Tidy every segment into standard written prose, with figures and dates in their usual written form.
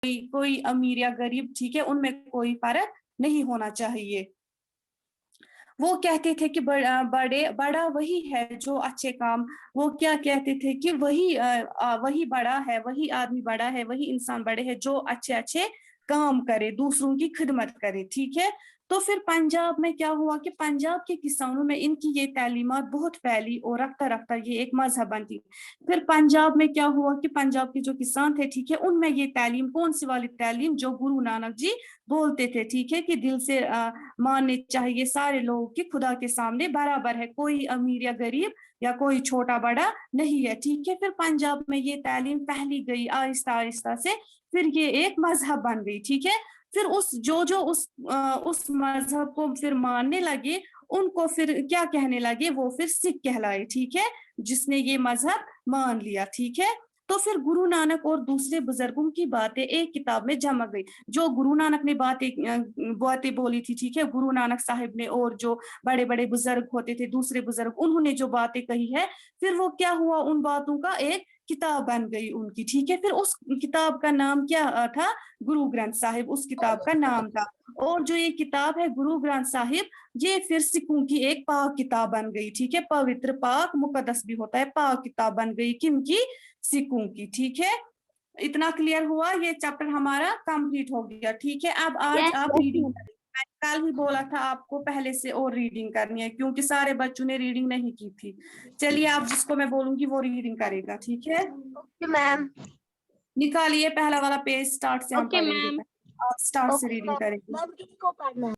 कोई अमीर या गरीब, ठीक है, उनमें कोई फर्क नहीं होना चाहिए। वो कहते थे कि बड़ा वही है जो अच्छे काम, वो क्या कहते थे कि वही बड़ा है, वही आदमी बड़ा है, वही इंसान बड़े है जो अच्छे अच्छे काम करे, दूसरों की खिदमत करे, ठीक है। तो फिर पंजाब में क्या हुआ कि पंजाब के किसानों में इनकी ये तालीमात बहुत फैली और रफ्ता रफ्ता ये एक मजहब बनती। फिर पंजाब में क्या हुआ कि पंजाब के जो किसान थे, ठीक है, उनमें ये तालीम, कौन सी वाली तालीम, जो गुरु नानक जी बोलते थे, ठीक है, कि दिल से मानने चाहिए सारे लोगों की खुदा के सामने बराबर है, कोई अमीर या गरीब या कोई छोटा बड़ा नहीं है, ठीक है। फिर पंजाब में ये तालीम फैली गई आहिस्ता आहिस्ता से, फिर ये एक मजहब बन गई, ठीक है। फिर उस मजहब को फिर मानने लगे, उनको फिर क्या कहने लगे, वो फिर सिख कहलाए, ठीक है, जिसने ये मजहब मान लिया, ठीक है। तो फिर गुरु नानक और दूसरे बुजुर्गों की बातें एक किताब में जमा गई। जो गुरु नानक ने बातें बोली थी, ठीक है, गुरु नानक साहिब ने, और जो बड़े बड़े बुजुर्ग होते थे, दूसरे बुजुर्ग, उन्होंने जो बातें कही है, फिर वो क्या हुआ, उन बातों का एक किताब बन गई उनकी, ठीक है। फिर उस किताब का नाम क्या था, गुरु ग्रंथ साहिब उस किताब का नाम था। और जो ये किताब है गुरु ग्रंथ साहिब, ये फिर सिखों की एक पाक किताब बन गई, ठीक है, पवित्र, पाक, मुकद्दस भी होता है, पाक किताब बन गई, किनकी, सिखों की, ठीक है। इतना क्लियर हुआ, ये चैप्टर हमारा कंप्लीट हो गया, ठीक है। अब आज आप रीडिंग, कल ही बोला था आपको पहले से और रीडिंग करनी है, क्योंकि सारे बच्चों ने रीडिंग नहीं की थी। चलिए, आप जिसको मैं बोलूंगी वो रीडिंग करेगा, ठीक है। Okay ma'am. निकालिए पहला वाला पेज, स्टार्ट से हम ओके पढ़ेंगे, मैम। आप स्टार्ट से ओके रीडिंग मैम, करेंगे। मैम किसको पढ़ना है?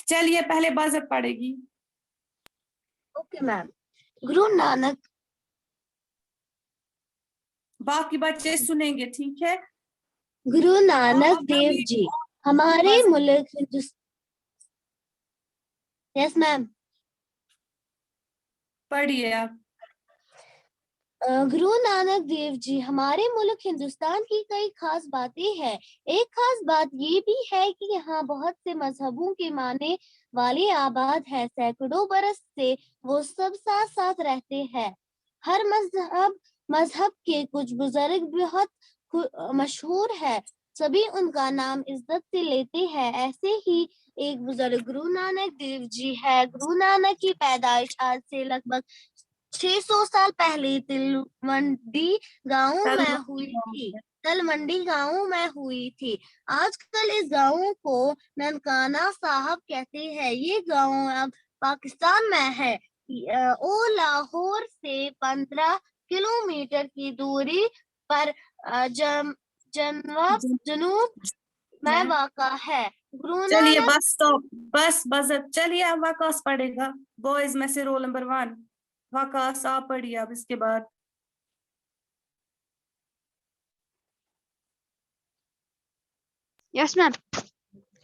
चलिए, पहले बजट पढ़ेगी। Okay ma'am. गुरु नानक, बाकी बच्चे सुनेंगे, ठीक है। गुरु नानक आप देव जल्दी जी हमारे बजट मुल्क हिंदुस्तान। Yes ma'am. पढ़िए आप। गुरु नानक देव जी हमारे मुल्क हिंदुस्तान की कई खास बातें हैं। एक खास बात ये भी है कि यहाँ बहुत से मजहबों के मानने वाले आबाद हैं। सैकड़ों बरस से वो सब साथ साथ रहते हैं। हर मजहब के कुछ बुजुर्ग बहुत मशहूर है, सभी उनका नाम इज्जत से लेते हैं। ऐसे ही एक बुजुर्ग गुरु नानक देव जी है। गुरु नानक की पैदाइश आज से लगभग 600 साल पहले तलवंडी गांव में हुई थी। तलवंडी गांव में हुई थी। आजकल इस गांव को ननकाना साहब कहते हैं। ये गांव अब पाकिस्तान में है और लाहौर से 15 किलोमीटर की दूरी पर जनूब में वाक़ा है। गुरु चलिए नानक, बस स्टॉप, बस बजट। चलिए, अब वकास पढ़ेगा, बॉयज में से रोल नंबर 1 वकास, आप पढ़िए अब इसके बाद। Yes ma'am.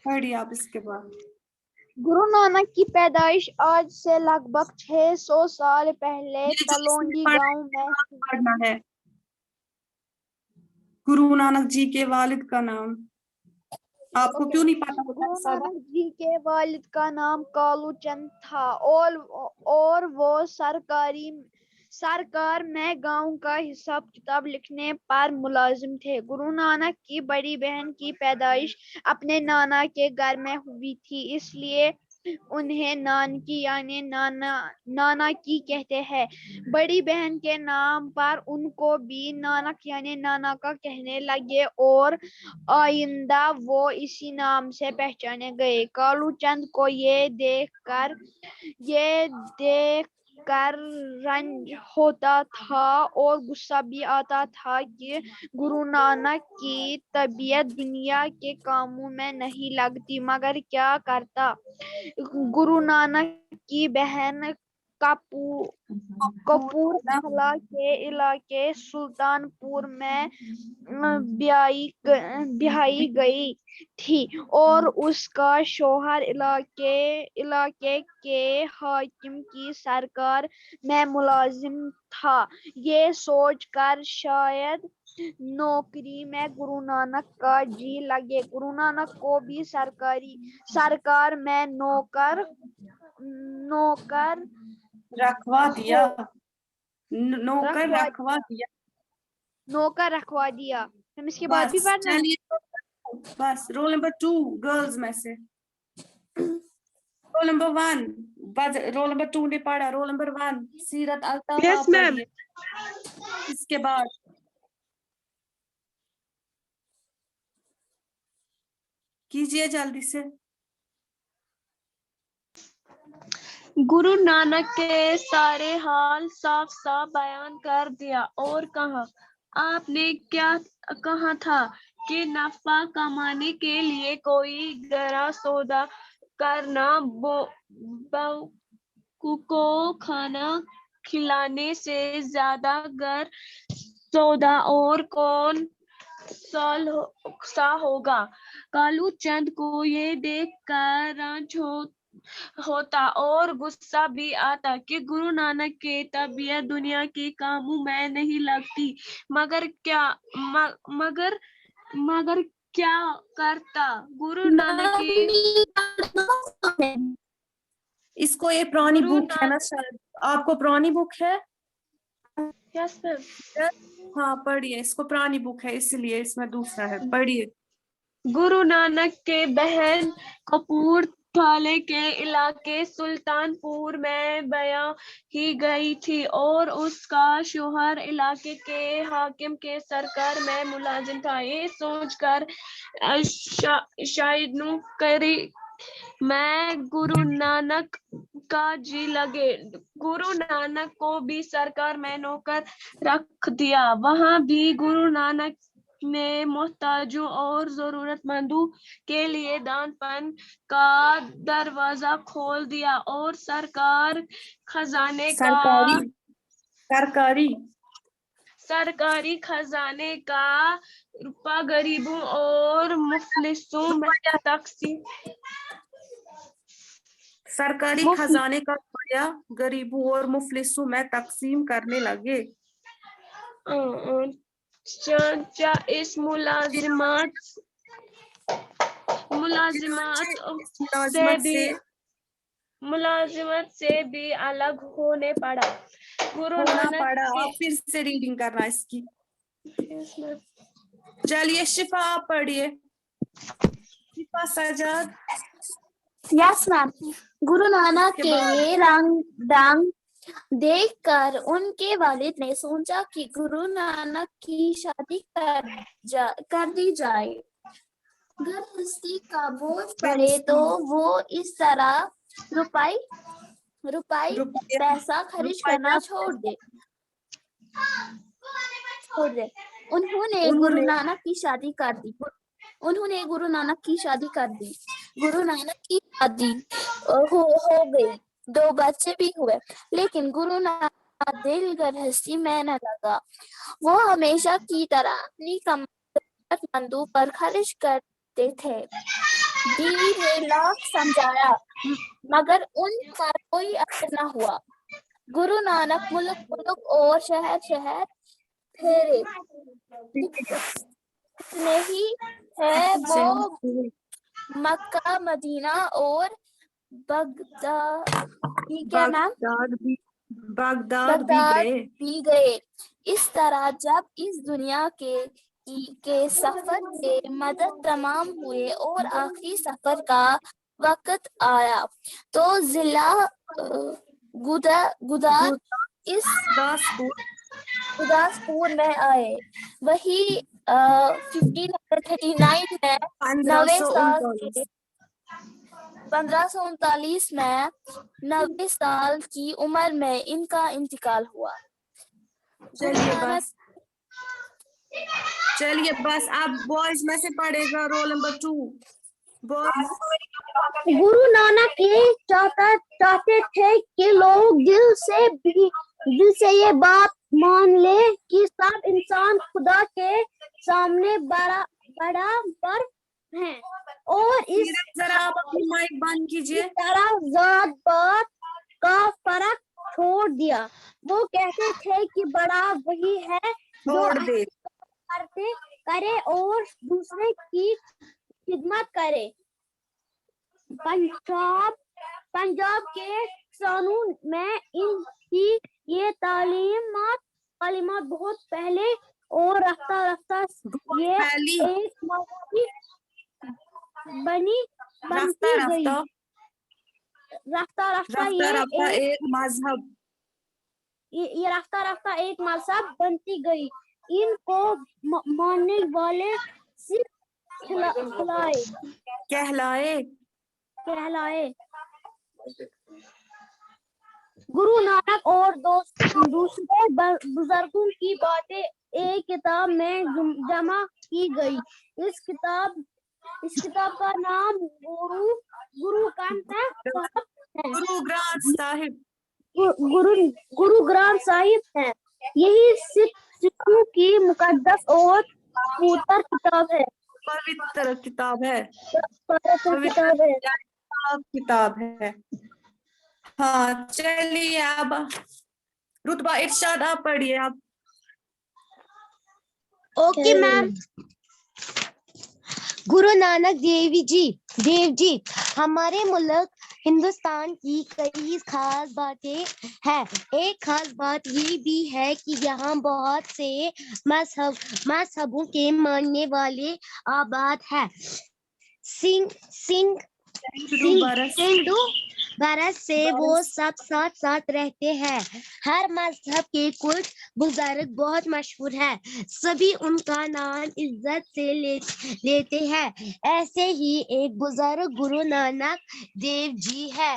पढ़िए आप इसके बाद। गुरु नानक की पैदाइश आज से लगभग 600 साल पहले ये जो इसमें तलोंडी गांव में पढ़ना है, गुरु नानक जी के वालिद का नाम आपको क्यों नहीं पता होता गुरु है सादा? नानक जी के वालिद का नाम कालू चंद था और वो सरकार में गांव का हिसाब किताब लिखने पर मुलाजिम थे। गुरु नानक की बड़ी बहन की पैदाइश अपने नाना के घर में हुई थी, इसलिए उन्हें नानकी यानी नाना की कहते हैं। बड़ी बहन के नाम पर उनको भी नानक यानी नाना का कहने लगे और आइंदा वो इसी नाम से पहचाने गए। कालू चंद को ये देख कर रंज होता था और गुस्सा भी आता था कि गुरु नानक की तबीयत दुनिया के कामों में नहीं लगती, मगर क्या करता। गुरु नानक की बहन कपूरथला के इलाके सुल्तानपुर में ब्याही गई थी और उसका शौहर इलाके के हाकिम की सरकार में मुलाजिम था। ये सोचकर शायद नौकरी में गुरु नानक का जी लगे, गुरु नानक को भी सरकार में नौकर रखवा दिया, नौकर रखवा दिया। नौकर रखवा दिया। हम इसके बाद भी बस पढ़ना है? चलिए बस रोल नंबर 2 गर्ल्स में से रोल नंबर 1 रोल नंबर 2 ने पढ़ा, रोल नंबर 1 सीरत अल्ताफ Yes, आप ma'am. पढ़िए। इसके बाद कीजिए जल्दी से। गुरु नानक के सारे हाल साफ साफ बयान कर दिया और कहा, आपने क्या कहा था कि नफा कमाने के लिए कोई गहरा सौदा करना बेवकूफ को खाना खिलाने से ज्यादा गर सौदा और कौन सा होगा। कालू चंद को ये देख कर रंज होता और गुस्सा भी आता कि गुरु नानक की तबीयत दुनिया के कामों में नहीं लगती, मगर क्या करता गुरु नानक की। इसको ये पुरानी गुरु बुक है ना शायद, आपको पुरानी बुक है? Yes ma'am. हाँ पढ़िए, इसको पुरानी बुक है इसलिए इसमें दूसरा है, पढ़िए। गुरु नानक के बहन कपूरथले के इलाके सुल्तानपुर में बयां ही गई थी और उसका शौहर इलाके के हाकिम के सरकार में मुलाजिम था। ये सोचकर शायद करी मैं गुरु नानक का जी लगे। गुरु नानक को भी सरकार में नौकर रख दिया। वहां भी गुरु नानक ने मोहताजों और जरूरतमंदों के लिए दानपन का दरवाजा खोल दिया और सरकारी खजाने का रुपया गरीबों और मुफलिसों में तकसीम सरकारी खजाने का रुपया गरीबों और मुफलिसों में तकसीम करने लगे। इस मुलाजिमत से भी अलग होने पड़ा। गुरु नानक आप फिर से रीडिंग करना इसकी। चलिए शिफा आप पढ़िए। शिफा सजाद। Yes ma'am. गुरु नानक के ये रंग देखकर उनके वालिद ने सोचा कि गुरु नानक की शादी कर दी जाए। गृहस्थी का बोझ पड़े तो वो इस तरह रुपये पैसा खर्च करना छोड़ दे। उन्होंने गुरु नानक की शादी कर दी। गुरु नानक की शादी हो गई, 2 बच्चे भी हुए, लेकिन गुरु नानक दिल गृहस्थी में न लगा। वो हमेशा की तरह अपनी कमाई पर खर्च करते थे। बीवी ने लाख समझाया मगर उन पर कोई असर न हुआ। गुरु नानक मुल्क और शहर फेरे, नहीं है वो मक्का, मदीना और बगदाद भी गए। इस तरह जब इस दुनिया के सफर के मदद तमाम हुए और आखिरी सफर का वक्त आया तो जिला गुरदासपुर में आए। वही 1539 में 1539 में 90 साल की उम्र में इनका इंतकाल हुआ। चलिए बस अब बॉयज में से पढ़ेगा roll number 2 boys. Guru Nanak ये चाहते थे कि लोग दिल से ये बात मान ले कि सब इंसान खुदा के सामने बराबर हैं और इस जरा आप अपनी माइक बंद कीजिए। तरह जात पात का फर्क छोड़ दिया। वो कहते थे कि बड़ा वही है जो करे और दूसरे की खिदमत करे। पंजाब के कानून में इनकी ये तालीमात बहुत पहले اور رفتہ رفتہ یہ پھیلی ایک مذہبی بنتی گئی. رفتہ رفتہ ایک مذہب یہ رفتہ رفتہ ایک مذہب بنتی گئی. ان کو ماننے والے صرف کہلائے. گرو نانک اور دوسرے بزرگوں کی باتیں ایک کتاب میں جمع کی گئی. اس کتاب کا نام گرو گرانتھ صاحب ہے. یہی سکھوں کی مقدس اور پوتر کتاب ہے. ہاں چلیے اب رتبہ ارشاد آپ پڑھیے. آپ اوکے میم. گرو نانک دیو جی ہمارے ملک ہندوستان کی کئی خاص باتیں ہیں. ایک خاص بات یہ بھی ہے کہ یہاں بہت سے مذہبوں کے ماننے والے آباد ہیں. سنگھ برس سے وہ سب ساتھ رہتے ہیں. ہر مذہب کے کچھ بزرگ بہت مشہور ہیں. سبھی ان کا نام عزت سے لیتے ہیں. ایسے ہی ایک بزرگ گرو نانک دیو جی ہے.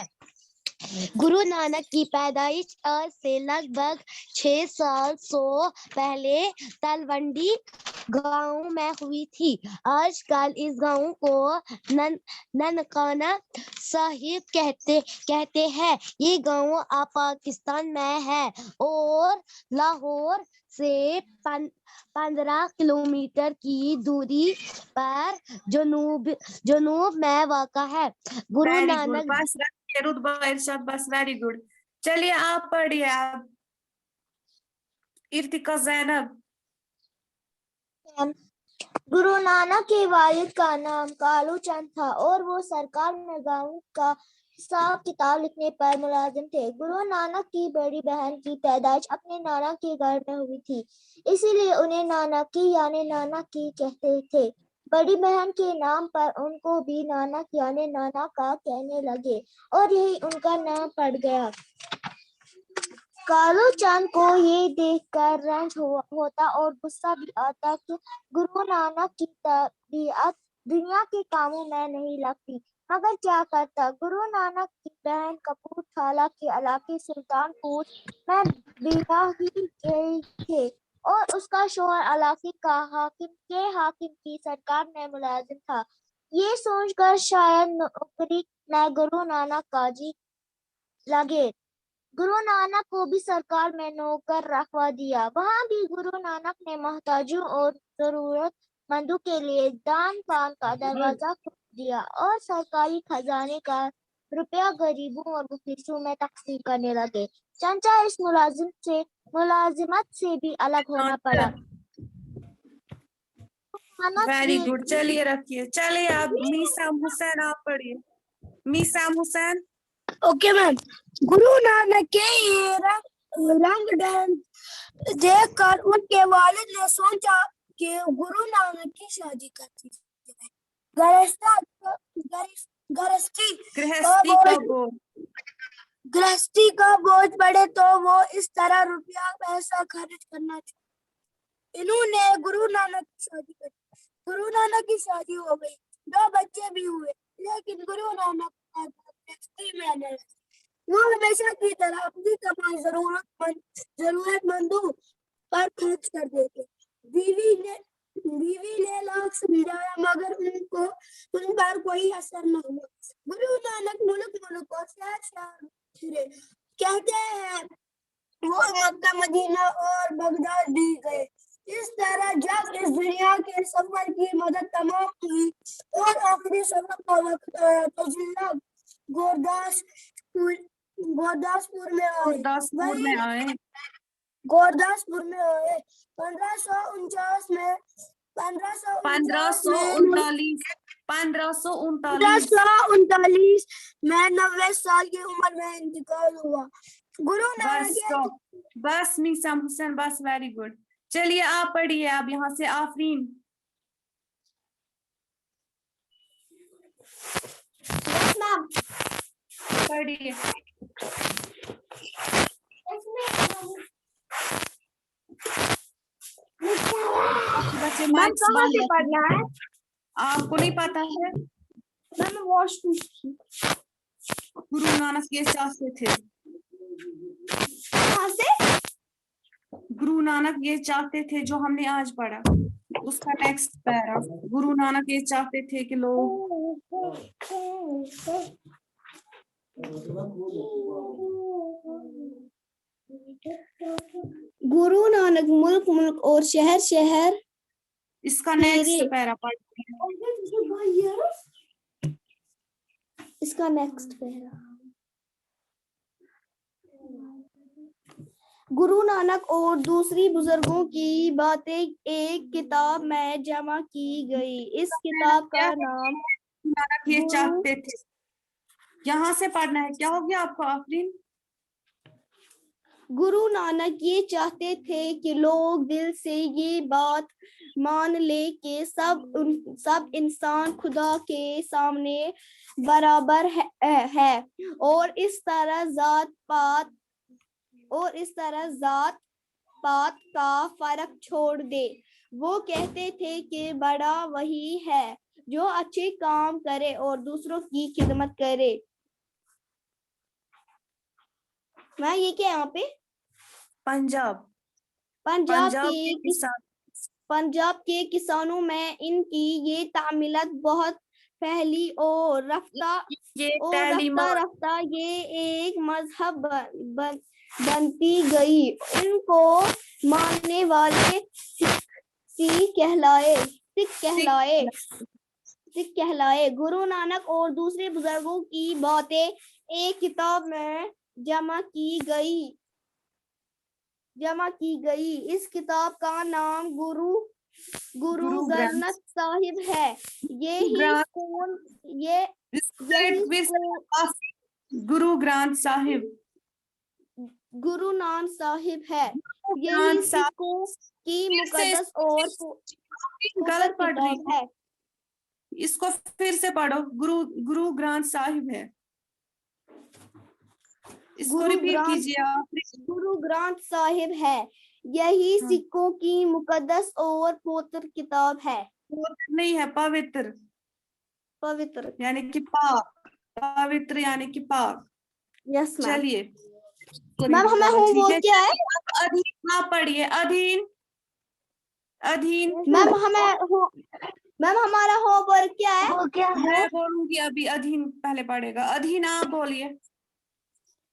گرو نانک کی پیدائش آج سے لگ بھگ 600 پہلے تلونڈی گاؤں میں ہوئی تھی. آج کل اس گاؤں کو ننکانہ صاحب کہتے ہیں. یہ گاؤں اب پاکستان میں ہے اور لاہور سے 15 کلومیٹر کی دوری پر جنوب میں واقع ہے. گرو نانک رتبہ ارشاد بس ویری گڈ. چلیے آپ پڑھیے. آپ ارتقا زینب. گرو نانک کے والد کا نام کالو چند تھا اور وہ سرکار میں گاؤں کا حساب کتاب لکھنے پر ملازم تھے. گرو نانک کی بڑی بہن کی پیدائش اپنے نانا کے گھر میں ہوئی تھی. اسی لیے انہیں نانکی یعنی نانا کی کہتے تھے. بڑی بہن کے نام پر ان کو بھی نانک یعنی نانا کا کہنے لگے اور یہی ان کا نام پڑ گیا. کالو چند کو یہ دیکھ کر رنج ہوتا اور غصہ بھی آتا کہ گرو نانک کی طبیعت دنیا کے کاموں میں نہیں لگتی. مگر کیا کرتا. گرو نانک کی بہن کپور تھالہ کے علاقے سلطان پور میں بیاہ ہی گئی تھے اور اس کا شوہر علاقے کا حاکم کی سرکار میں ملازم تھا. یہ سوچ کر شاید نوکری میں گرو نانک کا جی لگے. گرو نانک کو بھی سرکار میں نوکر رکھوا دیا. وہاں بھی گرو نانک نے محتاجوں اور ضرورت مندوں کے لیے دان پان کا دروازہ کھول دیا اور سرکاری خزانے کا روپیہ غریبوں اور مفلسوں میں تقسیم کرنے لگے. چنچا اس ملازمت سے بھی الگ ہونا پڑا. Very good. چلیے رکھیے. چلیے آپ میسام حسین آپ پڑھیے. میسام حسین. Okay ma'am. گرو نانک کے رنگ ڈھنگ دیکھ کر ان کے والد نے سوچا کہ گرو نانک کی شادی کرتی جائے. گرہستی کا بوجھ پڑے تو وہ اس طرح روپیہ پیسہ خرچ کرنا چاہیے. انہوں نے گرو نانک کی شادی کر دی. گرو نانک کی شادی ہو گئی. 2 بچے بھی ہوئے. لیکن گرو نانک وہ ہمیشہ کی طرح اپنی کمائی ضرورت مندوں پر خرچ کر دیتے. بیوی نے لاکھ سمجھایا مگر ان پر کوئی اثر نہ ہوا. گرو نانک ملک کو شہر پھرے. کہتے ہیں وہ مکہ مدینہ اور بغداد بھی گئے. اس طرح جب اس دنیا کے سفر کی مدت تمام ہوئی اور آخری سفر کا وقت آیا تو ضلع گورداسپور میں آئے. 1539 میں 90 سال کی عمر میں انتقال ہوا. گرو نانک بس میسام حسین بس ویری گڈ. चलिए आप पढ़िए, आप यहाँ से आफरीन। Yes, ma'am. पढ़िए। बच्चे मैम माइक्स कहाँ बंद से पढ़ना है? आपको नहीं पता है? मैम वॉशरूम गुरु नानक ये चाहते थे, कहाँ से? गुरु नानक ये चाहते थे जो हमने आज पढ़ा, उसका नेक्स्ट पैरा। गुरु नानक ये चाहते थे कि लोग गुरु नानक मुल्क मुल्क और शहर शहर इसका नेक्स्ट पैरा पढ़ते हैं। इसका नेक्स्ट पैरा। गुरु नानक और दूसरी बुजुर्गों की बातें एक किताब में जमा की गई। इस किताब का नाम नानक ये चाहते थे, यहाँ से पढ़ना है। क्या हो गया आपको आफरीन? गुरु नानक ये चाहते थे कि लोग दिल से ये बात मान ले कि सब इंसान खुदा के सामने बराबर है और इस तरह जात पात का फर्क छोड़ दे। वो कहते थे कि बड़ा वही है जो अच्छे काम करे और दूसरों की खिदमत करे। मैं ये क्या यहाँ पे पंजाब पंजाब के किसानों में इनकी ये तामीलत बहुत फैली और रफ्ता ये एक मजहब बनती गई। इनको मानने वाले सिख कहलाए। गुरु नानक और दूसरे बुजुर्गों की बातें एक किताब में जमा की गई। इस किताब का नाम गुरु ग्रंथ साहिब है। गुरु ग्रंथ साहिब गुरु नानक साहिब है। यही सिखों की मुकद्दस और गलत पढ़ रही किताब है। इसको फिर से पढ़ो। गुरु ग्रंथ साहिब है, इसको रिपीट कीजिए आप। गुरु ग्रंथ साहिब है, यही सिखों की मुकद्दस और पवित्र किताब है। नहीं है, पवित्र यानी कि पाक, पवित्र यानी कि पाक। Yes ma'am. चलिए मैम हमें होमवर्क क्या है? अधीन आप पढ़िए। अधीन मैम हमारा होमवर्क क्या है? वो क्या है? मैं बोलूंगी अभी, अधीन पहले पढ़ेगा। अधीन आप बोलिए।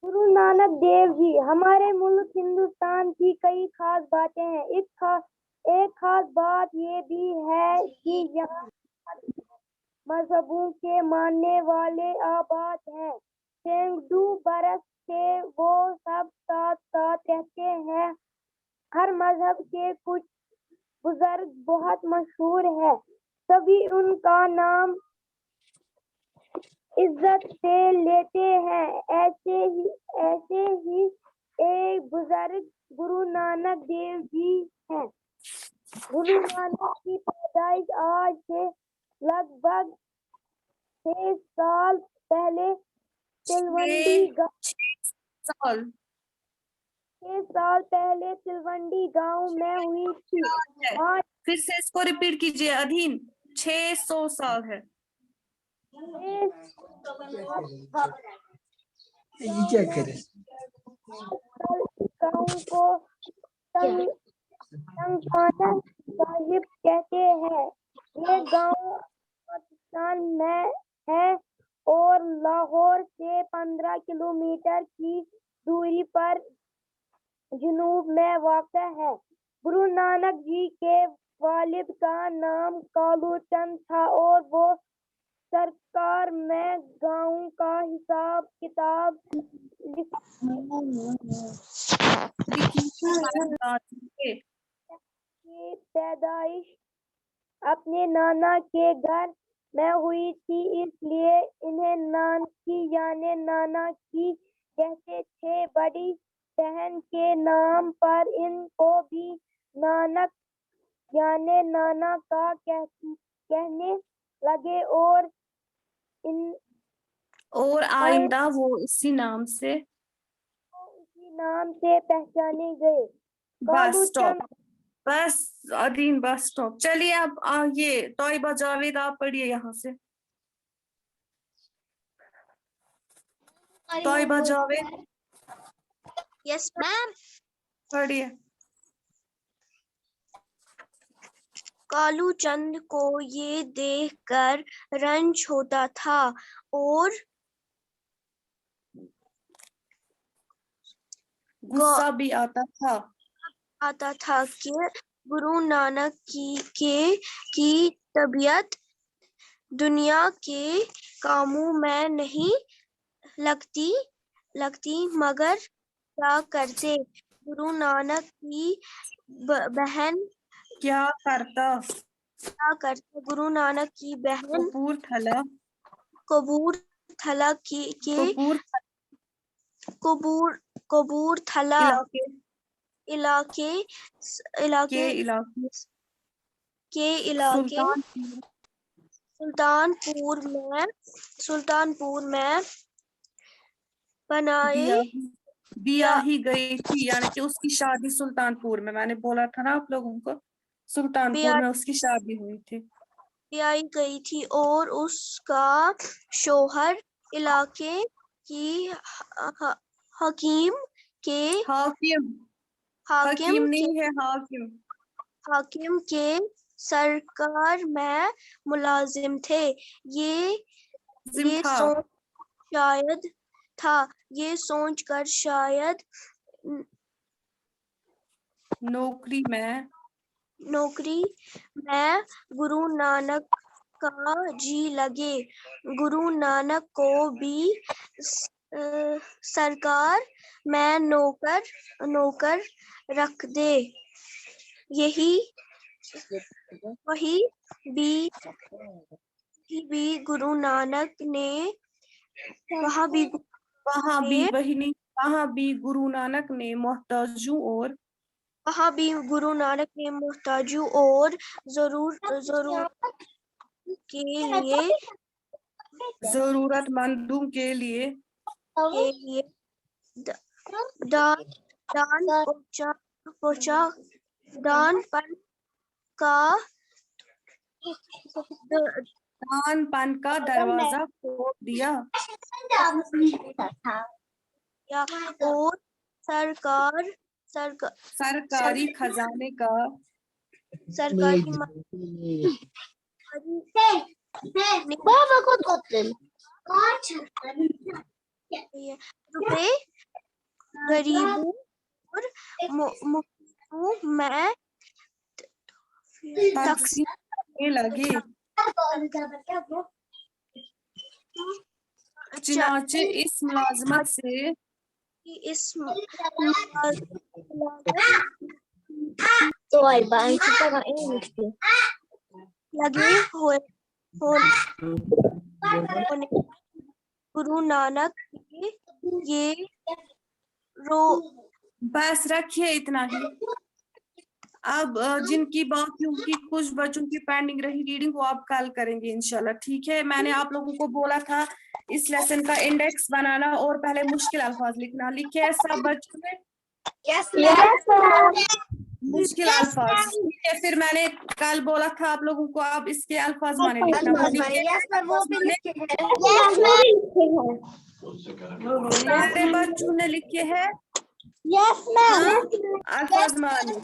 गुरु नानक देव जी, हमारे मुल्क हिंदुस्तान की कई खास बातें हैं। एक खास बात ये भी है कि यहाँ मजहबों के मानने वाले आबाद हैं। सैकड़ों बरस से वो सब साथ साथ रहते हैं। हर मजहब के कुछ बुजुर्ग बहुत मशहूर है, सभी उनका नाम इज्जत से लेते हैं। ऐसे ही एक बुजुर्ग गुरु नानक देव जी हैं। गुरु नानक की पैदाइश आज से लगभग 6 साल पहले तिलवंडी गांव में हुई थी। फिर से इसको रिपीट कीजिए। अधीन 600 साल है। ये क्या करे? गांव को संखाना साहिब कहते हैं। ये गांव पाकिस्तान में है और लाहौर से 15 किलोमीटर की दूरी पर जनूब में वाक़ा है। गुरु नानक जी के वालिद का नाम कालू चंद था और वो सरकार में गांव का हिसाब किताब की पैदाइश अपने नाना के घर में हुई थी, इसलिए इन्हें नानकी यानी नाना की कहते थे। बड़ी बहन के नाम पर इनको भी नानक यानी नाना का कहने लगे और आइंदा वो इसी नाम से उसी नाम से पहचाने गए। बस स्टॉप, कालूचंद बस अदीन बस स्टॉप। चलिए अब ये तौयबा जावेद आप पढ़िए यहाँ से। Taiba Javed yes ma'am. पढ़िए। कालू चंद को ये देखकर रंज होता था और गुस्सा भी आता था कि गुरु नानक की तबीयत दुनिया के कामों में नहीं लगती मगर क्या करते गुरु नानक की बहन क्या करता गुरु नानक की बहन कपूरथला इलाके सुल्तानपुर में बनाए दिया ही गई थी, यानी कि उसकी शादी सुल्तानपुर में, मैंने बोला था ना आप लोगों को, सुल्तानपुर में उसकी शादी हुई थी, आई गई थी और उसका शौहर इलाके की हकीम नहीं है हाकिम के सरकार में मुलाजिम थे। ये सोचकर शायद नौकरी में गुरु नानक का जी लगे। गुरु नानक को भी सरकार में नौकर रख दे। वही भी गुरु नानक ने वहाँ भी गुरु नानक ने मोहताजों और जरूरतमंदों के लिए दान पन का दरवाजा खोल दिया और सरकारी खजाने का रुपए गरीबों और मुफ्तों में तकसीम करने लगे। चुनाचे इस मुलाजमत से लगे हुए गुरु नानक ये बस रखिए इतना ही। अब जिनकी बाकियों की कुछ बच्चों की पेंडिंग रही रीडिंग वो आप कल करेंगे इंशाल्लाह, ठीक है। मैंने आप लोगों को बोला था इस लेसन का इंडेक्स बनाना और पहले मुश्किल अल्फाज लिखना। लिखे सब बच्चों ने? मुश्किल अल्फाज, ठीक है। फिर मैंने कल बोला था आप लोगों को आप इसके अल्फाज माने लिखना। सारे बच्चों ने लिखे हैं अल्फाज माने।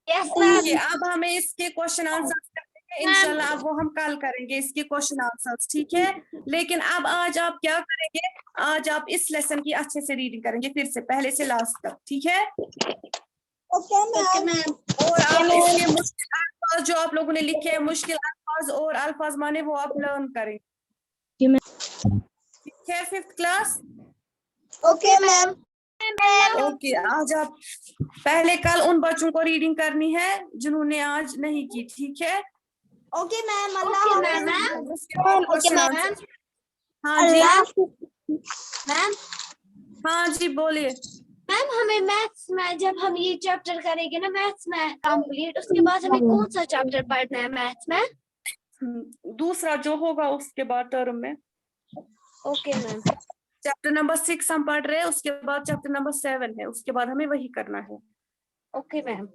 अब हमें इसके क्वेश्चन आंसर्स करने हैं इंशाल्लाह, अब वो हम कल करेंगे इसके क्वेश्चन आंसर्स, ठीक है। लेकिन अब आज आप क्या करेंगे, आज आप इस लेसन की अच्छे से रीडिंग करेंगे फिर से पहले से लास्ट तक, ठीक है। और आप इसके मुश्किल अल्फाज जो आप लोगों ने लिखे हैं, मुश्किल अल्फाज और अल्फाज माने, वो आप लर्न करेंगे, ठीक है। 5th class. Okay ma'am. Okay, आज आप पहले कल उन बच्चों को रीडिंग करनी है जिन्होंने आज नहीं की, ठीक है। Okay ma'am. अल्लाह हाँ जी मैम। हाँ जी बोलिए। میم ہمیں میتھس میں جب ہم یہ چیپٹر کریں گے نا میتھس میں کمپلیٹ اس کے بعد ہمیں کون سا چیپٹر پڑھنا ہے میتھس میں؟ دوسرا جو ہوگا اس کے بعد ٹرم میں. Okay ma'am. چیپٹر نمبر 6 ہم پڑھ رہے ہیں, اس کے بعد چیپٹر نمبر 7 ہے, اس کے بعد ہمیں وہی کرنا ہے. Okay ma'am.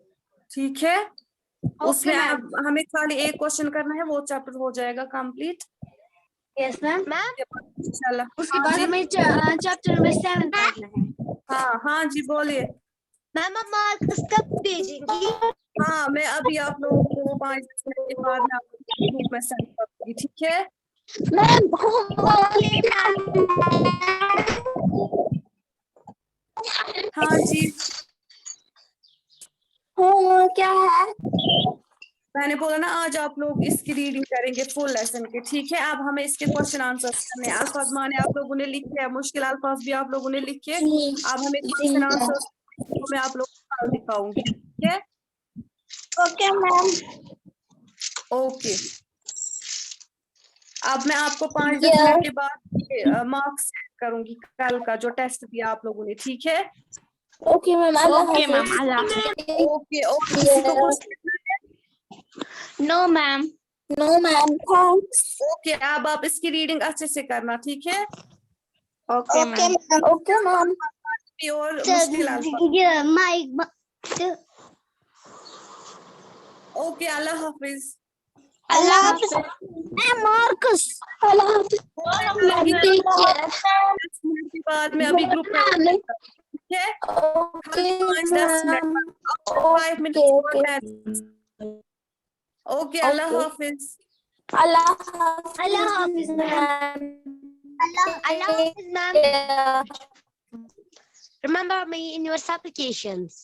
ٹھیک ہے, اس اوکے میں میم. اب ہمیں خالی ایک کوشچن کرنا ہے, وہ چیپٹر ہو جائے گا کمپلیٹ. یس میم. میم انشاءاللہ. اس کے بعد ہمیں چیپٹر نمبر 7 پڑھنا ہے. ہاں جی بولیے. میم اب مارکس کب بھیجیں گی؟ ہاں میں ابھی آپ لوگوں کو 5 منٹ کے بعد میں آپ کو گروپ میں سینڈ کروں گی. ٹھیک ہے ہاں جی. کیا ہے؟ میں نے بولا نا آج آپ لوگ اس کی ریڈنگ کریں گے فل لیسن کے. ٹھیک ہے, اب ہمیں اس کے کوشچن آنسر کرنے ہیں. الفاظ معنی آپ لوگوں نے لکھے ہیں, مشکل الفاظ بھی آپ لوگوں نے لکھے. اب ہمیں کوشچن آنسر میں آپ لوگوں کو دکھاؤں گی. ٹھیک ہے اوکے میم. اوکے. اب میں آپ کو 5-10 منٹ کے بعد مارکس کروں گی کل کا جو ٹیسٹ دیا آپ لوگوں نے. ٹھیک ہے اوکے میم. اللہ اوکے میم. حافظ. اللہ حافظ. اوکے. اور کسی کو کچھ نو میم. نو میم. تھینکس. اوکے, اب آپ اس کی ریڈنگ اچھے سے کرنا. ٹھیک ہے اوکے میم. Okay ma'am. اور مشکل الفاظ. اوکے, اللہ حافظ. اللہ حافظ. مارکس. اللہ حافظ. کے بعد میں ابھی گروپ میں. ٹھیک ہے 5-10 منٹ. 5 منٹ. اوکے, اللہ حافظ. اللہ حافظ. اللہ حافظ میم. اللہ حافظ میم. Remember me in your supplications.